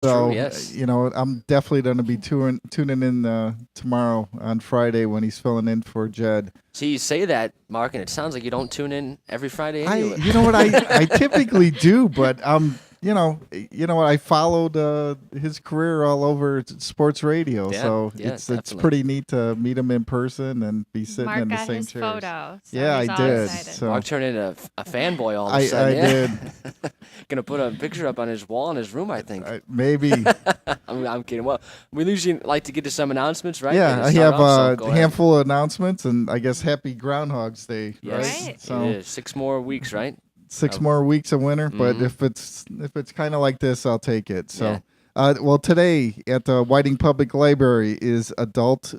True, So, yes. I'm definitely going to be tuning in tomorrow on Friday when he's filling in for Jed. See, you say that, Mark, and it sounds like you don't tune in every Friday anyway. You know what, I typically do, but you know what, I followed his career all over sports radio, Yeah, so yeah, it's definitely. pretty neat to meet him in person and be sitting Mark in the got same his chairs. photo, so Yeah, I he's all did. Yes. excited. Mark So turned into a fanboy all of a I sudden, yeah. did. Gonna put a picture up on his wall in his room, I think. Maybe. I'm kidding. Well, we usually like to get to some announcements, right? Yeah, To I start have off, so a go ahead. handful of announcements, and I guess happy Groundhog's Day, right? Yes, Right. it So is. 6 more weeks, right? 6 Of, more weeks of winter, but mm-hmm. if it's kind of like this, I'll take it. Yeah. So, well, today at the Whiting Public Library is adult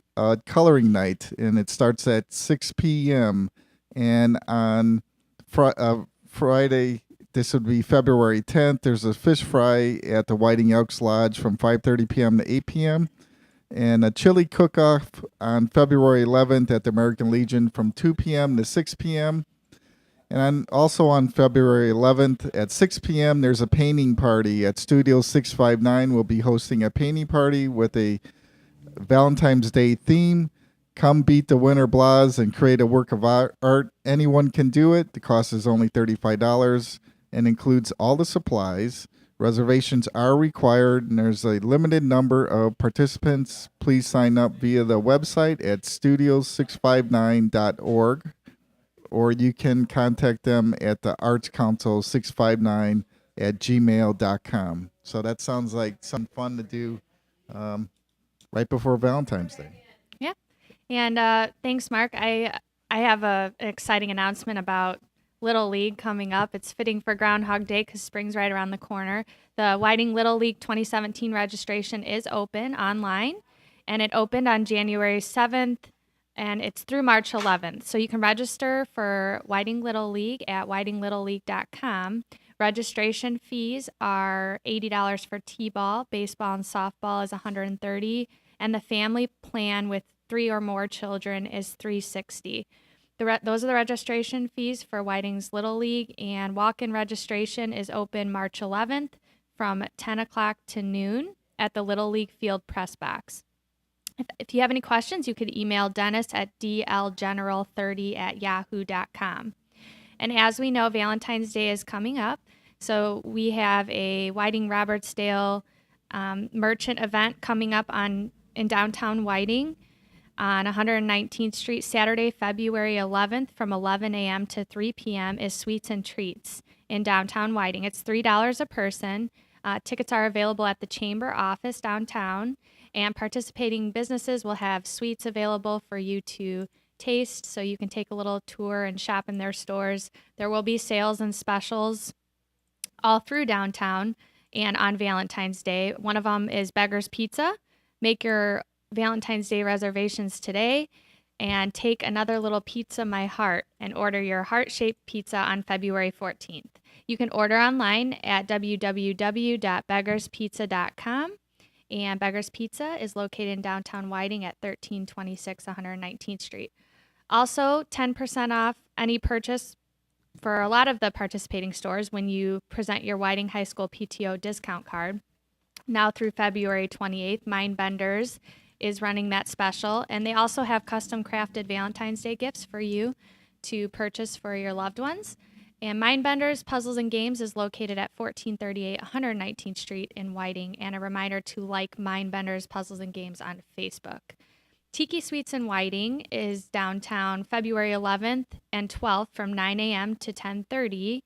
coloring night, and it starts at 6 p.m. And on Friday, this would be February 10th. There's a fish fry at the Whiting Elks Lodge from 5:30 p.m. to 8 p.m. and a chili cook-off on February 11th at the American Legion from 2 p.m. to 6 p.m. And also on February 11th at 6 p.m., there's a painting party at Studio 659. We'll be hosting a painting party with a Valentine's Day theme. Come beat the winter blahs and create a work of art. Anyone can do it. The cost is only $35 and includes all the supplies. Reservations are required, and there's a limited number of participants. Please sign up via the website at studios659.org, or you can contact them at the Arts Council 659 at gmail.com. So that sounds like some fun to do um, right before Valentine's Day. Yeah. And thanks, Mark. I have an exciting announcement about Little League coming up. It's fitting for Groundhog Day because spring's right around the corner. The Whiting Little League 2017 registration is open online, and it opened on January 7th, and it's through March 11th. So you can register for Whiting Little League at whitinglittleleague.com. Registration fees are $80 for t-ball, baseball and softball is $130, and the family plan with 3 or more children is $360. Those are the registration fees for Whiting's Little League, and walk-in registration is open March 11th from 10 o'clock to noon at the Little League Field Press Box. If you have any questions, you could email Dennis at dlgeneral30@yahoo.com. And as we know, Valentine's Day is coming up, so we have a Whiting Robertsdale merchant event coming up in downtown Whiting on 119th Street, Saturday, February 11th from 11 a.m. to 3 p.m. is Sweets and Treats in downtown Whiting. It's $3 a person. Tickets are available at the Chamber office downtown, and participating businesses will have sweets available for you to taste, so you can take a little tour and shop in their stores. There will be sales and specials all through downtown and on Valentine's Day. One of them is Beggar's Pizza. Make your Valentine's Day reservations today and take another little pizza, my heart, and order your heart-shaped pizza on February 14th. You can order online at www.beggarspizza.com. And Beggar's Pizza is located in downtown Whiting at 1326 119th Street. Also, 10% off any purchase for a lot of the participating stores when you present your Whiting High School PTO discount card. Now through February 28th, Mindbenders is running that special, and they also have custom crafted Valentine's Day gifts for you to purchase for your loved ones. And Mindbenders Puzzles and Games is located at 1438 119th Street in Whiting, and a reminder to like Mindbenders Puzzles and Games on Facebook. Tiki Sweets in Whiting is downtown February 11th and 12th from 9 a.m. to 10:30.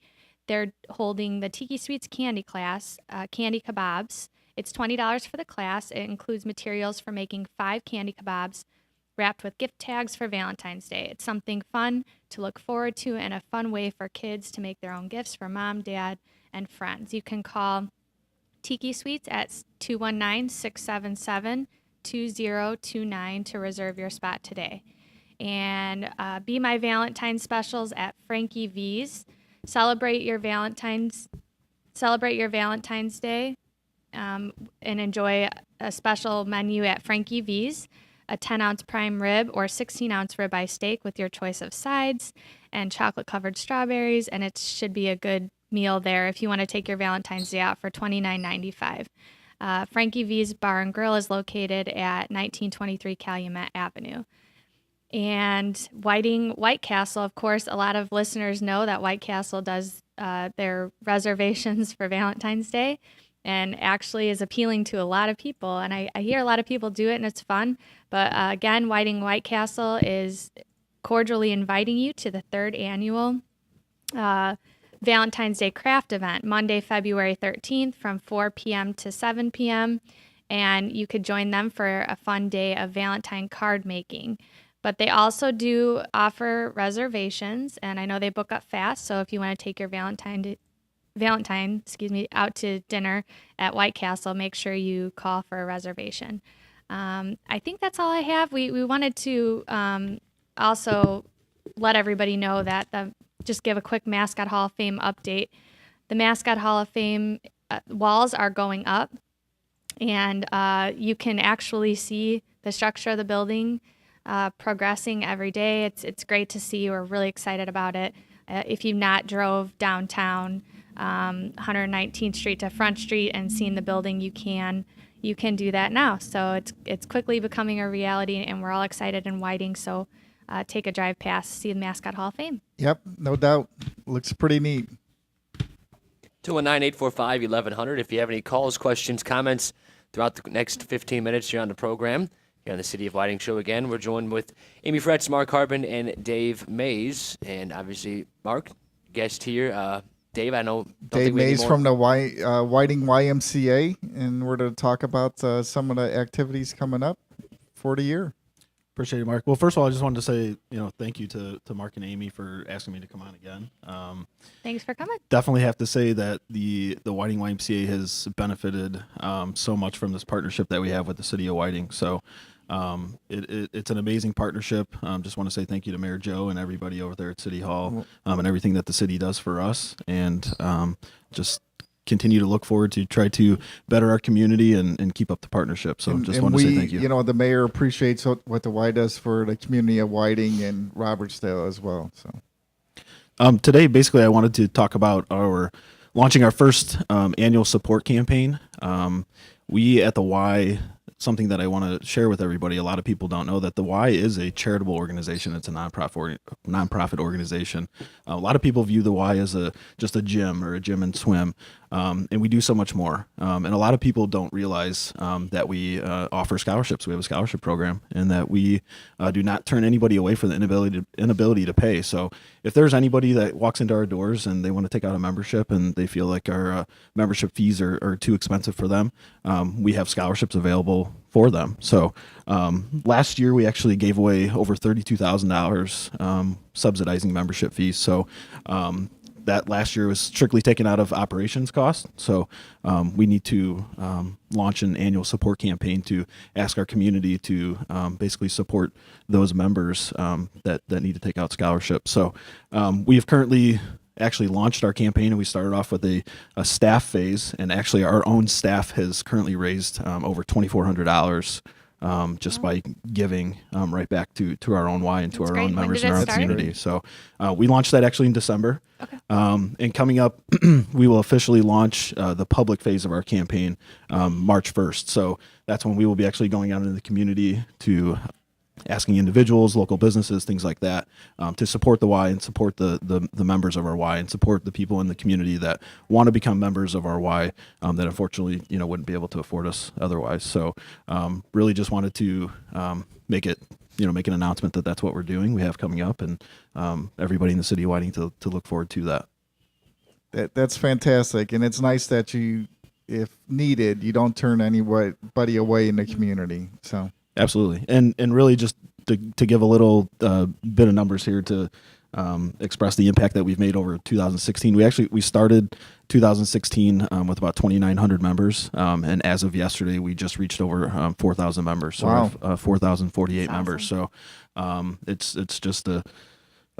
They're holding the Tiki Sweets candy class, candy kebabs. It's $20 for the class. It includes materials for making 5 candy kebabs wrapped with gift tags for Valentine's Day. It's something fun to look forward to and a fun way for kids to make their own gifts for mom, dad, and friends. You can call Tiki Sweets at 219-677-2029 to reserve your spot today. And Be My Valentine specials at Frankie V's. Celebrate your Valentine's Day and enjoy a special menu at Frankie V's. A 10-ounce prime rib or 16-ounce ribeye steak with your choice of sides and chocolate-covered strawberries, and it should be a good meal there if you want to take your Valentine's Day out for $29.95. Frankie V's Bar and Grill is located at 1923 Calumet Avenue. And White Castle, of course, a lot of listeners know that White Castle does their reservations for Valentine's Day and actually is appealing to a lot of people. And I hear a lot of people do it and it's fun. But again, White Castle is cordially inviting you to the 3rd annual Valentine's Day craft event, Monday, February 13th from 4 p.m. to 7 p.m. And you could join them for a fun day of Valentine card making. But they also do offer reservations, and I know they book up fast. So if you want to take your Valentine, out to dinner at White Castle, make sure you call for a reservation. I think that's all I have. We wanted to also let everybody know that just give a quick Mascot Hall of Fame update. The Mascot Hall of Fame walls are going up, and you can actually see the structure of the building progressing every day. It's great to see. We're really excited about it. If you've not drove downtown 119th Street to Front Street and seen the building, you can do that now. So it's quickly becoming a reality, and we're all excited in Whiting. So take a drive past, see the Mascot Hall of Fame. Yep, no doubt. Looks pretty neat. 219-845-1100. If you have any calls, questions, comments throughout the next 15 minutes here on the program, here on the City of Whiting Show again, we're joined with Amy Fretz, Mark Harbin, and Dave Mays. And obviously, Mark, guest here. Dave, I know. Dave Mays from the Whiting YMCA, and we're to talk about some of the activities coming up for the year. Appreciate it, Mark. Well, first of all, I just wanted to say, thank you to Mark and Amy for asking me to come on again. Thanks for coming. Definitely have to say that the Whiting YMCA has benefited so much from this partnership that we have with the City of Whiting. So it's an amazing partnership. Just want to say thank you to Mayor Joe and everybody over there at City Hall and everything that the city does for us, and just continue to look forward to try to better our community and keep up the partnership. So just want to say thank you. The mayor appreciates what the Y does for the community of Whiting and Robertsdale as well. So today, basically, I wanted to talk about launching our first annual support campaign. We at the Y, something that I want to share with everybody. A lot of people don't know that the Y is a charitable organization. It's a nonprofit organization. A lot of people view the Y as just a gym or a gym and swim, and we do so much more. And a lot of people don't realize that we offer scholarships. We have a scholarship program, and that we do not turn anybody away for the inability to pay. So if there's anybody that walks into our doors and they want to take out a membership and they feel like our membership fees are too expensive for them, we have scholarships available for them. So last year we actually gave away over $32,000 subsidizing membership fees. So that last year was strictly taken out of operations costs. So we need to launch an annual support campaign to ask our community to basically support those members that need to take out scholarships. So we have currently actually launched our campaign, and we started off with a staff phase, and actually our own staff has currently raised over $2,400 just by giving right back to our own Y and to our own members in our own community. So we launched that actually in December. Okay. And coming up, we will officially launch the public phase of our campaign March 1st. So that's when we will be actually going out into the community to asking individuals, local businesses, things like that, to support the Y and support the members of our Y and support the people in the community that want to become members of our Y that unfortunately wouldn't be able to afford us otherwise. So really just wanted to make an announcement that that's what we're doing. We have coming up, and everybody in the city of Whiting to look forward to that. That's fantastic, and it's nice that you, if needed, you don't turn anybody away in the community. So. Absolutely. And really just to give a little bit of numbers here to express the impact that we've made over 2016. We started 2016 with about 2,900 members. And as of yesterday, we just reached over 4,000 members. So wow. we have 4,048 members. So it's just a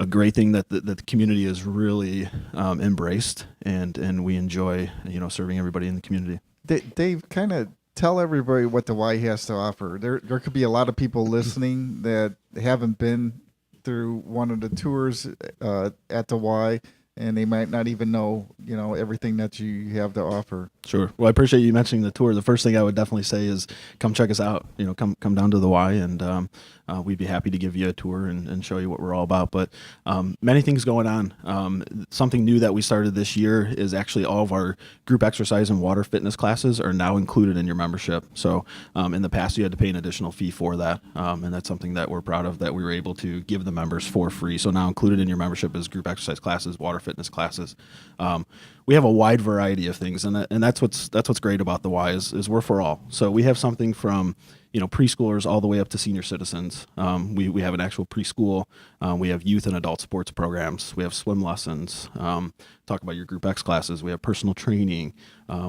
great thing that the community has really embraced, and we enjoy, serving everybody in the community. Dave, kind of tell everybody what the Y has to offer. There could be a lot of people listening that haven't been through one of the tours at the Y. and they might not even know, everything that you have to offer. Sure. Well, I appreciate you mentioning the tour. The first thing I would definitely say is come check us out. Come down to the Y, and we'd be happy to give you a tour and show you what we're all about. But many things going on. Something new that we started this year is actually all of our group exercise and water fitness classes are now included in your membership. So in the past, you had to pay an additional fee for that, and that's something that we're proud of that we were able to give the members for free. So now included in your membership is group exercise classes, water fitness classes. We have a wide variety of things, and that's what's great about the Y is we're for all. So we have something from preschoolers all the way up to senior citizens. We have an actual preschool. We have youth and adult sports programs. We have swim lessons. Talk about your group X classes. We have personal training.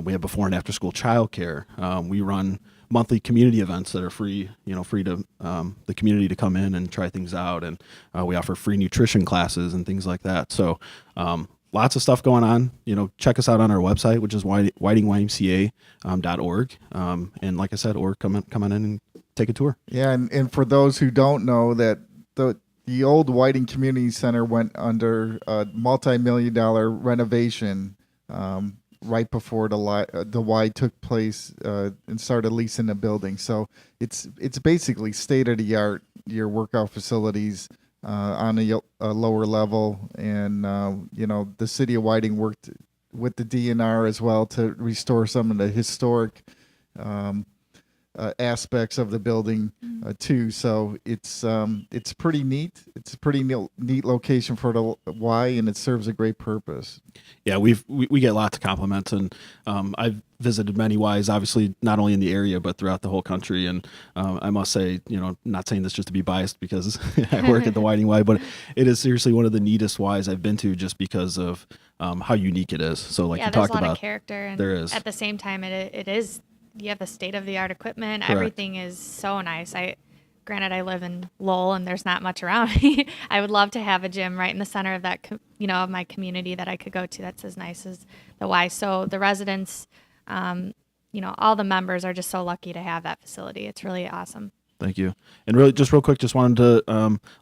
We have before and after school childcare. We run monthly community events that are free, free to the community to come in and try things out, and we offer free nutrition classes and things like that. So lots of stuff going on. Check us out on our website, which is whitingymca.org. And like I said, or come on in and take a tour. Yeah, and for those who don't know, that the old Whiting Community Center went under a multi-million-dollar renovation right before the Y took place and started leasing the building. So it's basically state-of-the-art, your workout facilities on a lower level, and the city of Whiting worked with the DNR as well to restore some of the historic aspects of the building too. So it's pretty neat. It's a pretty neat location for the Y, and it serves a great purpose. Yeah, we get lots of compliments, and I've visited many Ys, obviously not only in the area but throughout the whole country. And I must say, not saying this just to be biased because I work at the Whiting Y, but it is seriously one of the neatest Ys I've been to, just because of how unique it is. So like you there's talked a lot about, of character, and there is. at the same time, it is. You have the state-of-the-art equipment. Correct. Everything is so nice. Granted, I live in Lowell, and there's not much around. I would love to have a gym right in the center of that, of my community that I could go to. That's as nice as the Y. So the residents, all the members are just so lucky to have that facility. It's really awesome. Thank you. And really, just real quick, just wanted to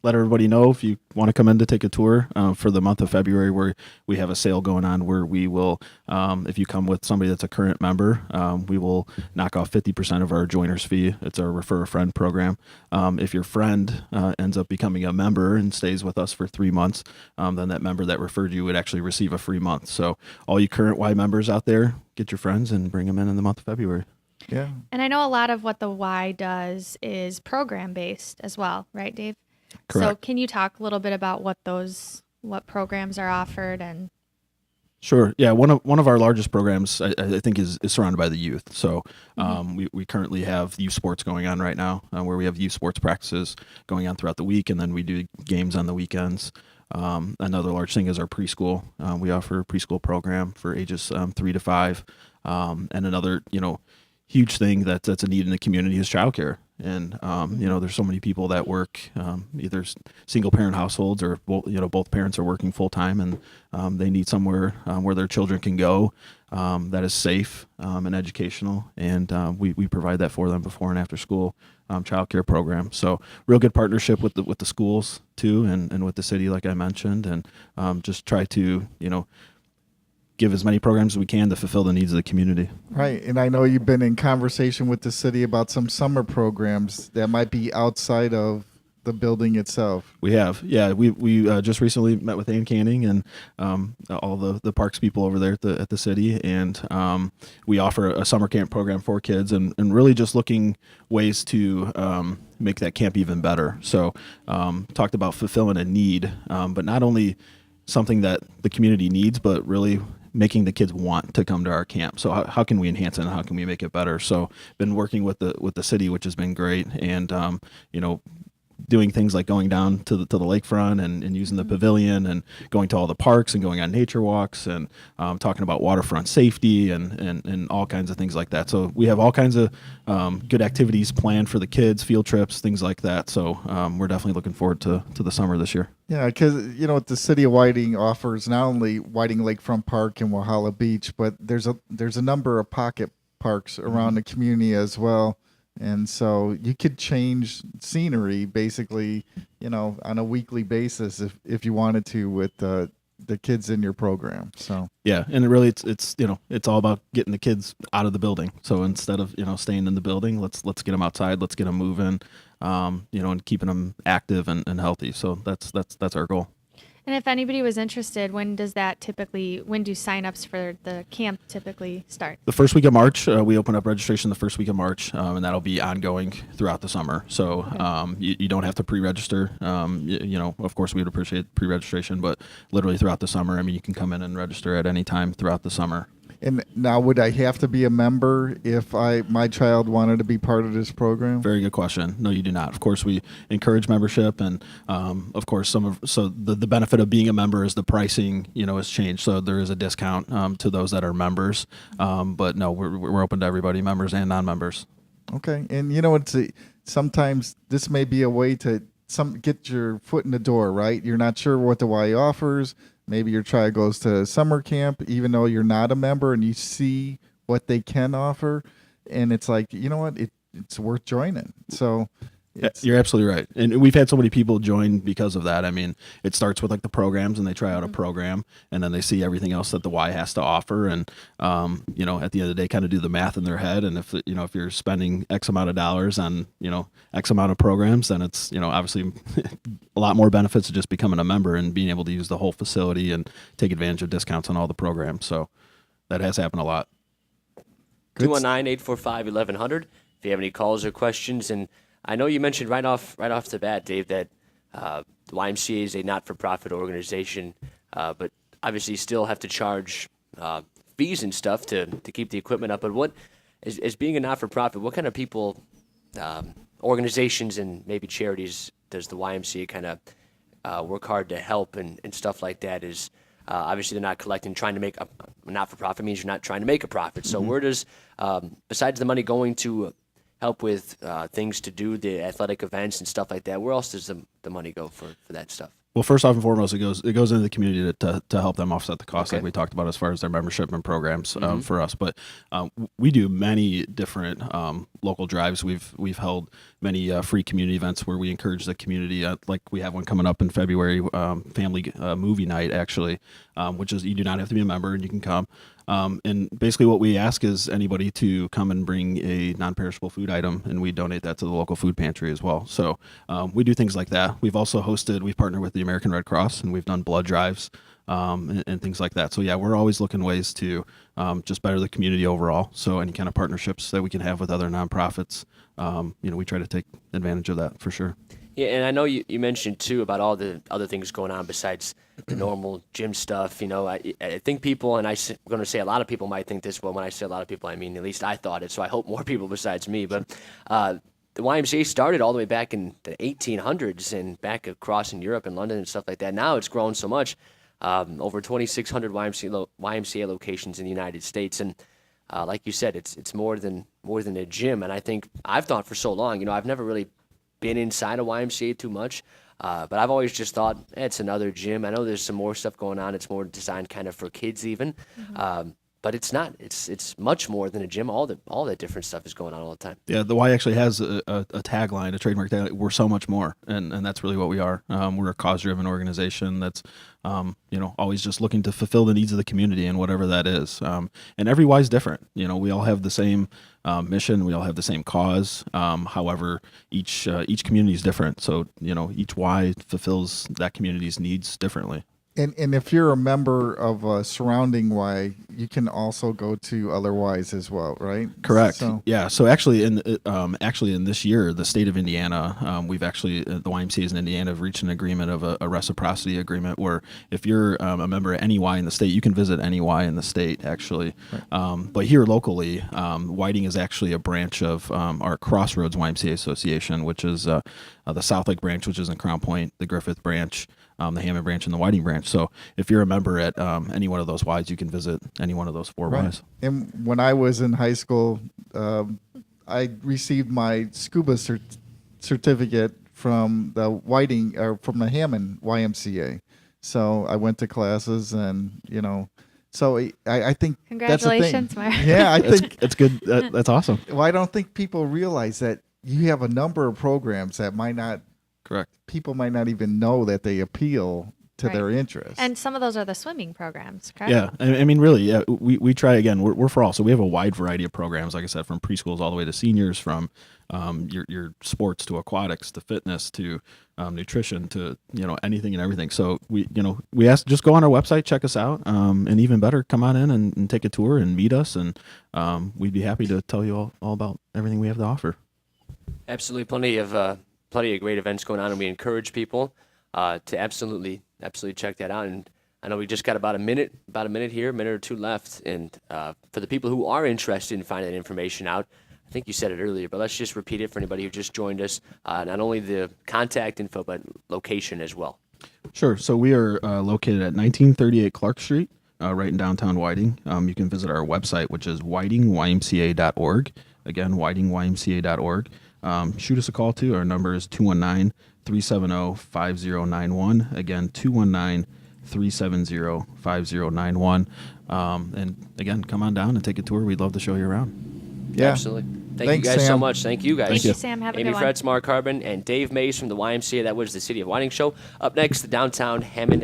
let everybody know, if you want to come in to take a tour for the month of February, where we have a sale going on where we will, if you come with somebody that's a current member, we will knock off 50% of our joiner's fee. It's our refer a friend program. If your friend ends up becoming a member and stays with us for 3 months, then that member that referred you would actually receive a free month. So all you current Y members out there, get your friends and bring them in the month of February. Yeah. And I know a lot of what the Y does is program based as well, right, Dave? Correct. So can you talk a little bit about what programs are offered? And Sure. Yeah. One of our largest programs, I think, is surrounded by the youth. So we currently have youth sports going on right now, where we have youth sports practices going on throughout the week, and then we do games on the weekends. Another large thing is our preschool. We offer a preschool program for ages 3 to 5, and another huge thing that's a need in the community is childcare. And there's so many people that work either single parent households, or both parents are working full time, and they need somewhere where their children can go that is safe and educational, and we provide that for them before and after school childcare program. So real good partnership with the schools too, and with the city, like I mentioned, and just try to give as many programs as we can to fulfill the needs of the community. Right. And I know you've been in conversation with the city about some summer programs that might be outside of the building itself. We have. Yeah. We just recently met with Ann Canning and all the parks people over there at the city. And we offer a summer camp program for kids, and really just looking ways to make that camp even better. So talked about fulfilling a need, but not only something that the community needs, but really making the kids want to come to our camp. So how can we enhance it, and how can we make it better? So been working with the city, which has been great, and doing things like going down to the lakefront and using the pavilion, and going to all the parks and going on nature walks, and talking about waterfront safety and all kinds of things like that. So we have all kinds of good activities planned for the kids, field trips, things like that. So we're definitely looking forward to the summer this year. Yeah, because the city of Whiting offers not only Whiting Lakefront Park and Walhalla Beach, but there's a number of pocket parks around the community as well. And so you could change scenery basically, on a weekly basis if you wanted to, with the kids in your program. So Yeah, and it really it's it's all about getting the kids out of the building. So instead of staying in the building, let's get them outside, let's get them moving, and keeping them active and healthy. So that's our goal. And if anybody was interested, when do signups for the camp typically start? The first week of March, we open up registration the first week of March, and that'll be ongoing throughout the summer. So you don't have to pre-register. Of course, we would appreciate pre-registration, but literally throughout the summer, I mean, you can come in and register at any time throughout the summer. and now would I have to be a member if my child wanted to be part of this program? Very good question. No, you do not. Of course, we encourage membership, and of course, the benefit of being a member is the pricing, has changed. So there is a discount to those that are members. But no, we're open to everybody, members and non-members. Okay, and sometimes this may be a way to get your foot in the door, right? You're not sure what the Y offers. Maybe your child goes to summer camp, even though you're not a member, and you see what they can offer, and it's like, you know what, it's worth joining. So You're absolutely right. And we've had so many people join because of that. I mean, it starts with like the programs, and they try out a program, and then they see everything else that the Y has to offer. And, at the end of the day, kind of do the math in their head. And if you're spending X amount of dollars on, X amount of programs, then it's, obviously a lot more benefits to just becoming a member and being able to use the whole facility and take advantage of discounts on all the programs. So that has happened a lot. 219-845-1100. If you have any calls or questions. And I know you mentioned right off the bat, Dave, that the YMCA is a not-for-profit organization, but obviously you still have to charge fees and stuff to keep the equipment up. But what as being a not-for-profit, what kind of people, organizations and maybe charities does the YMCA kind of work hard to help and stuff like that? Is obviously they're not trying to make a not-for-profit means you're not trying to make a profit. So where does, besides the money going to help with things to do, the athletic events and stuff like that, where else does the money go for that stuff? Well, first off and foremost, it goes into the community to help them offset the costs, Okay. like we talked about, as far as their membership and programs for us. But we do many different local drives. We've held many free community events where we encourage the community. Like we have one coming up in February, family movie night actually, which is, you do not have to be a member and you can come. And basically what we ask is anybody to come and bring a non-perishable food item, and we donate that to the local food pantry as well. So we do things like that. We've partnered with the American Red Cross, and we've done blood drives and things like that. So yeah, we're always looking ways to just better the community overall. So any kind of partnerships that we can have with other nonprofits, we try to take advantage of that for sure. Yeah, and I know you mentioned too about all the other things going on besides the normal gym stuff. I think people, and I'm going to say a lot of people might think this, but when I say a lot of people, I mean at least I thought it, so I hope more people besides me. But the YMCA started all the way back in the 1800s and back across in Europe and London and stuff like that. Now it's grown so much, over 2,600 YMCA locations in the United States, and like you said, it's more than a gym. And I think I've thought for so long, I've never really been inside a YMCA too much, but I've always just thought it's another gym. I know there's some more stuff going on. It's more designed kind of for kids even, but it's not. It's much more than a gym. All that different stuff is going on all the time. Yeah, the Y actually has a tagline, a trademark tagline. We're so much more, and that's really what we are. We're a cause-driven organization that's always just looking to fulfill the needs of the community and whatever that is. And every Y is different. We all have the same mission. We all have the same cause. However, each community is different. So each Y fulfills that community's needs differently. And if you're a member of a surrounding Y, you can also go to other Ys as well, right? Correct. So, Yeah. So actually, in this year, the state of Indiana, we've actually the YMCA's in Indiana have reached an agreement of a reciprocity agreement where if you're a member at any Y in the state, you can visit any Y in the state actually. Right. But here locally, Whiting is actually a branch of our Crossroads YMCA Association, which is the South Lake branch, which is in Crown Point, the Griffith branch, the Hammond branch, and the Whiting branch. So if you're a member at any one of those Ys, you can visit any one of those four Ys. And when I was in high school, I received my scuba certificate from the Whiting or from the Hammond YMCA. So I went to classes, and so I think Congratulations, that's the thing. Mark. Yeah, I think That's good. That's awesome. Well, I don't think people realize that you have a number of programs that Correct. people might not even know that they appeal to their Right. interests. And some of those are the swimming programs, correct? Yeah, I mean, really, yeah. We try again. We're for all, so we have a wide variety of programs. Like I said, from preschools all the way to seniors, from your sports to aquatics to fitness to nutrition to anything and everything. So we ask, just go on our website, check us out, and even better, come on in and take a tour and meet us, and we'd be happy to tell you all about everything we have to offer. Absolutely, plenty of great events going on, and we encourage people to absolutely check that out. And I know we just got about a minute here, a minute or two left. And for the people who are interested in finding that information out, I think you said it earlier, but let's just repeat it for anybody who just joined us. Not only the contact info, but location as well. Sure. So we are located at 1938 Clark Street, right in downtown Whiting. You can visit our website, which is whitingymca.org. Again, whitingymca.org. Shoot us a call too. Our number is 219-370-5091. Again, 219-370-5091. And again, come on down and take a tour. We'd love to show you around. Yeah. Absolutely. Thank Thanks, you guys so Sam. much. Thank you guys. Thank you, Sam. Have a Amy good one. Fretz, Mark Harbin, and Dave Mays from the YMCA. That was the City of Whiting Show. Up next, the Downtown Hammond